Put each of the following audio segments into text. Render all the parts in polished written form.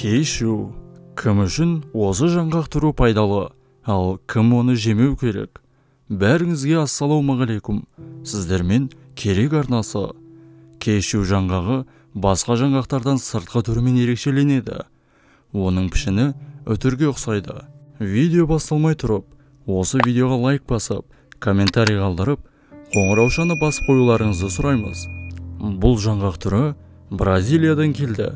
Кешью. Кім үшін осы жаңғақ түрі пайдалы, ал кім оны жемеу керек? Бәріңізге ассалаумағалейкум. Сіздермен керек арнасы. Кешью жаңғағы басқа жаңғақтардан сыртқы түрімен ерекшеленеді. Оның пішіні өтірге ұқсайды. Видео басталмай тұрып, осы видеоға лайк басып, комментарий қалдырып, қоңыраушаны басып қоюларыңызды сұраймыз. Бұл жаңғақ түрі Бразилиядан келді.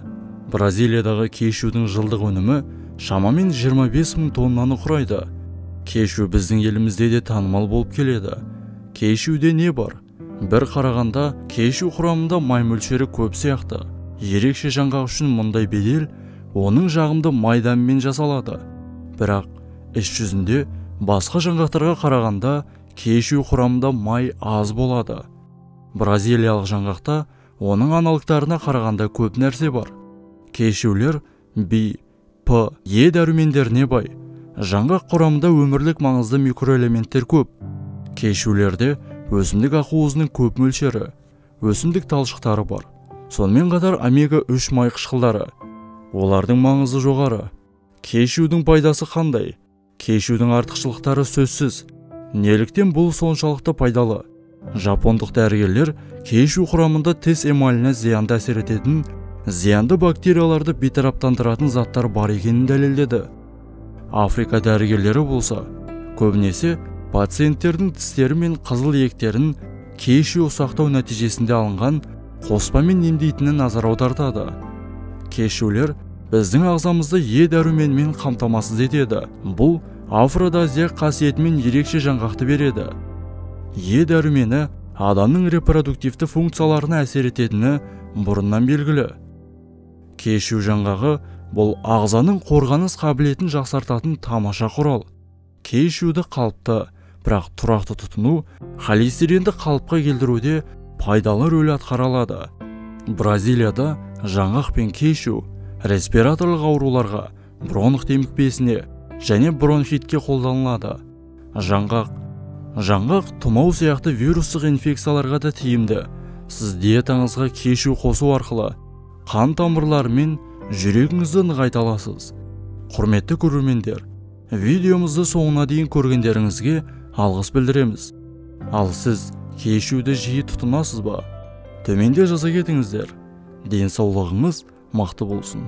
Бразилиядағы кешьюдің жылдық өнімі шамамен 25 мың тоннаны құрайды. Кешью біздің елімізде де танымал болып келеді. Кешьюде не бар? Bir қарағанда кешью құрамында май мөлшері көп сияқты. Ерекше жаңғақ үшін мұндай бедел оның жағымды майданмен жасалады. Бірақ іс жүзінде басқа жаңғақтарға қарағанда кешью құрамында май аз болады. Бразилиялық жаңғақта оның аналықтарына қарағанда көп нәрсе бар. Кешьюлер B, P, E дәрумендеріне бай. Жаңғақ құрамында өмірлік маңызды микроэлементтер көп. Кешьюлерде өсімдік ақуызының көп мөлшері, өсімдік талшықтары бар. Сонымен қатар омега-3 май қышқылдары. Олардың маңызы жоғары. Кешьюдің пайдасы қандай? Кешьюдің артықшылықтары сөзсіз. Неліктен бұл соншалықты пайдалы? Жапондық дәрігерлер кешью құрамында тіс эмаліне зиянды әсер ететін зиянды бактерияларды бейтараптандыратын заттар бар екенін дәлелдеді. Африка дәрігерлері болса, көбінесе пациенттердің тістері мен қызыл иектерін кешью ұсақтау нәтижесінде алынған қоспамен емдейтініне назар аудартады. Кешьюлер біздің ағзамызды Е дәруменімен қамтамасыз етеді. Бұл афродизиак қасиетімен ерекше жаңғақты береді. Е дәрумені адамның репродуктивті функцияларына әсер ететіні бұрыннан белгілі. Кешью жаңғағы бұл ағзаның қорғаныс қабілетін жақсартатын тамаша құрал. Кешьюді қалыпты, бірақ тұрақты тұтыну холестеринді қалыпқа келтіруде пайдалы рөл атқара алады. Бразилияда жаңғақ пен кешью респираторлық ауруларға, бронх демікпесіне және бронхитке қолданылады. Жаңғақ тұмау сияқты вирустық инфекцияларға да тиімді. Сіз диетаңызға кешью қосу арқылы қан тамырлары мен жүрегіңізді нығайта аласыз. Құрметті көрермендер, видеомызды соңына дейін көргендеріңізге алғыс білдіреміз. Ал сіз кешьюді жиі тұтынасыз ба? Төменде жаза кетіңіздер. Денсаулығыңыз мықты болсын.